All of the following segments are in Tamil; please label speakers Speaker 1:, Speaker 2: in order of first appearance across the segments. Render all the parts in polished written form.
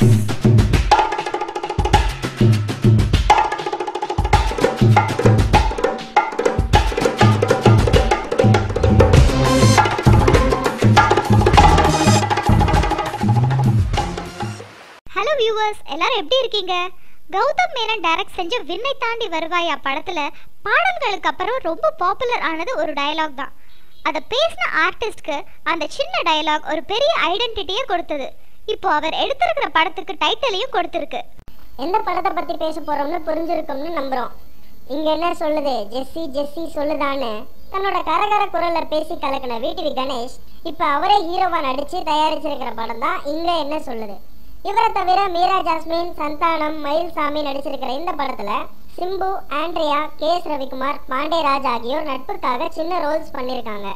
Speaker 1: ஹலோ வியூவர்ஸ், எல்லாரும் எப்படி இருக்கீங்க? கௌதம் மேனன் டைரக்ட் செஞ்ச விண்ணை தாண்டி வருவாயா படத்துல பாடல்களுக்கு அப்புறம் ரொம்ப பாப்புலர் ஆனது ஒரு டயலாக் தான். அதை பேசின ஆர்டிஸ்ட்க்கு அந்த சின்ன டயலாக் ஒரு பெரிய ஐடென்டிட்டியை கொடுத்தது. இப்போ அவர் எடுத்திருக்கிற படத்துக்கு டைட்டிலையும் கொடுத்திருக்கு.
Speaker 2: எந்த படத்தை பத்தி பேச போறோம்னு புரிஞ்சிருக்கும்னு நம்புறோம். இங்க என்ன சொல்லுது, ஜெஸ்ஸி ஜெஸ்ஸி சொல்லுதான்னு தன்னோட கரகர குரல்ல பேசி கலக்கின விடிவி கணேஷ் இப்ப அவரே ஹீரோவா நடிச்சு தயாரிச்சிருக்கிற படம் தான் இங்க என்ன சொல்லுது. இவரை தவிர மீரா ஜாஸ்மின், சந்தானம், மயில்சாமி நடிச்சிருக்கிற இந்த படத்துல சிம்பு, ஆண்ட்ரியா, கேஎஸ் ரவிக்குமார், பாண்டேராஜ் ஆகியோர் நட்புக்காக சின்ன ரோல்ஸ் பண்ணிருக்காங்க.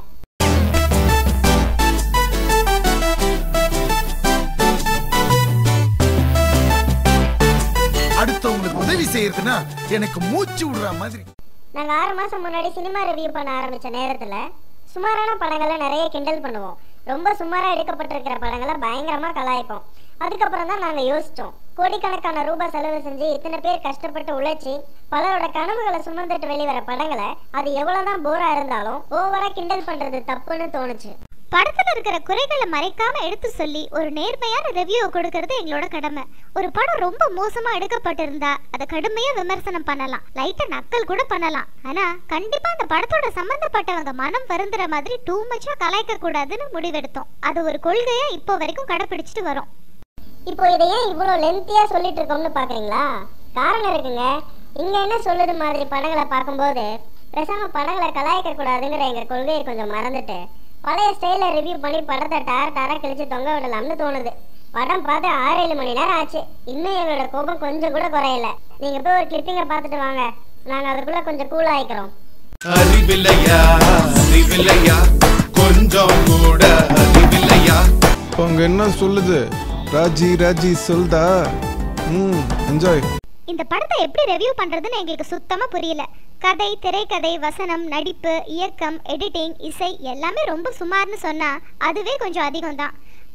Speaker 3: அடுத்தவங்களுக்கு உதவி செய்யறதுன்னா எனக்கு மூச்சு விடுற மாதிரி.
Speaker 2: நாங்க 6 மாசம் முன்னாடி சினிமா ரிவ்யூ பண்ண ஆரம்பிச்ச நேரத்துல சுமாரான படங்களை நிறைய கிண்டல் பண்ணுவோம். ரொம்ப சுமாரா எடுக்கப்பட்டிருக்கிற படங்களை பயங்கரமா கலாய்ப்போம். அதுக்கப்புறம் தான் நாங்க யோசிச்சோம், கோடிக்கணக்கான ரூபாய் செலவு செஞ்சு இத்தனை பேர் கஷ்டப்பட்டு உழைச்சி பலரோட கனவுகளை சுமந்துட்டு வெளிவர படங்களை அது எவ்வளவுதான் போரா இருந்தாலும் ஓவரா கிண்டல் பண்றது தப்புன்னு தோணுச்சு.
Speaker 1: படத்துல இருக்கிற குறைகளை மறைக்காம எடுத்து சொல்லி ஒரு நேர்மையான ரிவ்யூ கொடுக்கறது எங்களோட கடமை. ஒரு படம் ரொம்ப மோசமா எடுக்கப்பட்டிருந்தா அதை கடுமையா விமர்சனம் பண்ணலாம், லைட்டா நக்கல் கூட பண்ணலாம். ஆனா கண்டிப்பா அந்த படத்தோட சம்பந்தப்பட்டவங்க மனம் வருந்துற மாதிரி டூ மச்சா கலாய்க்க கூடாதுன்னு முடிவெடுத்தோம். அது ஒரு கொள்கையா இப்போ வரைக்கும் கடைபிடிச்சிட்டு வரோம்.
Speaker 2: இப்போ இதை ஏன் இவ்வளவு லென்த்தியா சொல்லிட்டு இருக்கோம்னு பாக்குறீங்களா? காரணம் இருக்குங்க. இங்க என்ன சொல்லுது மாதிரி படங்களை பார்க்கும்போது பேசாம படங்களை கலாய்க்க கூடாதுங்கிற எங்க கொள்கையை கொஞ்சம் மறந்துட்டு பழைய ஸ்டைல ரிவ்யூ பண்ணி படத்தை டார கிழிச்சு தொங்க விடலாம்னு தோணுது. படம் பார்த்து 6-7 மணி நேரம் ஆச்சு. இன்னும் எங்களோட கோபம் கொஞ்சம் கூட குறையல. நீங்க போய் ஒரு கிளிப்பிங்க பார்த்துட்டு வாங்க, நாங்க அதுக்குள்ள கொஞ்சம் கூல் ஆயிக்கிறோம்.
Speaker 4: அறிவில்லையா அறிவில்லையா கொஞ்சம் கூட அறிவில்லையா.
Speaker 5: அவங்க என்ன சொல்லுது? ராஜி ராஜி சொல்தா. என்ஜாய்.
Speaker 1: இந்த படத்தை எப்படி ரிவ்யூ பண்றதுன்னு எங்களுக்கு சுத்தமா புரியல. கதை, திரைக்கதை, வசனம், நடிப்பு, இயக்கம், எடிட்டிங், இசை எல்லாமே ரொம்ப சுமார்னு சொன்னா அதுவே கொஞ்சம் அதிகம் தான்.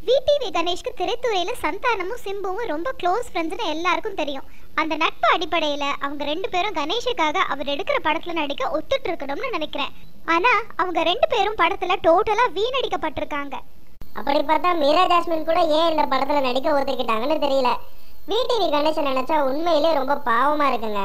Speaker 1: விடிவி கணேஷ்க்கு திரைத்துறையில சந்தானமும் சிம்புவும் ரொம்ப க்ளோஸ் ஃப்ரெண்ட்ஸ்னு எல்லாருக்கும் தெரியும். அந்த நட்பு அடிப்படையில அவங்க 2 பேரும் கணேஷுக்காக அவர் எடுக்கிற படத்துல நடிக்க ஒத்துட்டு இருக்கணும்னு நினைக்கிறேன். ஆனா அவங்க 2 பேரும் படத்துல டோட்டலா வீணடிக்கப்பட்டிருக்காங்க.
Speaker 2: அப்படி பார்த்தா மீரா ஜாஸ்மின் கூட ஏன் இந்த படத்துல நடிக்க ஒத்துக்கிட்டாங்கன்னு தெரியல. விடிவி கணேசன் நினைச்சா உண்மையிலே ரொம்ப பாவமா இருக்குங்க.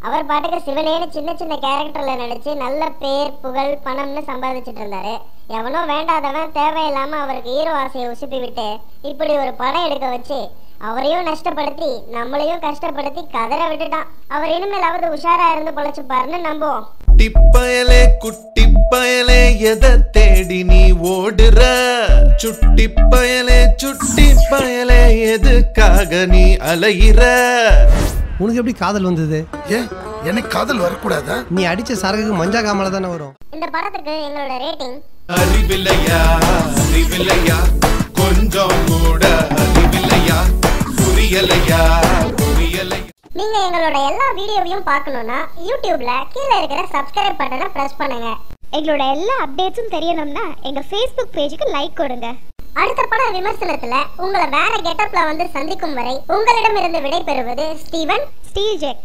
Speaker 2: அவர் பாட்டுக்கு சிவனேன்னு சின்ன சின்ன கேரக்டர்ல நடிச்சு நல்ல பேர், புகழ், பணம்னு சம்பாதிச்சுட்டு இருந்தாரு. எவனோ வேண்டாதவன் தேவையில்லாம அவருக்கு ஹீரோ ஆசையை உசுப்பி விட்டு இப்படி ஒரு படம் எடுக்க வச்சு அவரையும் நஷ்டப்படுத்தி நம்மளையும் கஷ்டப்படுத்தி கதற விட்டுட்டான். அவர் இனிமேலாவது உஷாரா இருந்து பொழைச்சுப்பாருன்னு நம்புவோம்.
Speaker 4: டிப்பயலே குட்டி பயலே எதை தேடி நீ ஓடுற? சுட்டி பயலே சுட்டி பயலே எதுக்காக நீ அலையிற?
Speaker 6: உனக்கு எப்படி காதல் வந்தது?
Speaker 3: ஏன் எனக்கு காதல் வரக்கூடாதா?
Speaker 6: நீ அடிச்ச சரகுக்கு மஞ்சா காமல தானே வரும்.
Speaker 2: இந்த படத்துக்கு எங்களோட ரேட்டிங்
Speaker 4: அறிவில்லையா அறிவில்லையா கொஞ்சம் கூட அறிவில்லையா. புரியலையா புரியலையா.
Speaker 2: நீங்க எங்களோட எல்லா வீடியோவையும் பார்க்கணும்னா யூடியூப்ல கீழே இருக்கிற சப்ஸ்கிரைப் பட்டனை பிரஸ் பண்ணுங்க.
Speaker 1: எங்களோட எல்லா அப்டேட்ஸும் தெரியணும்னா எங்க ஃபேஸ்புக் பேஜுக்கு லைக் கொடுங்க.
Speaker 2: அடுத்த பட விமர்சனத்துல உங்களை வேற கெட்டப்ல வந்து சந்திக்கும் வரை உங்களிடமிருந்து விடை பெறுவது ஸ்டீவன்,
Speaker 1: ஸ்டீஜெக்.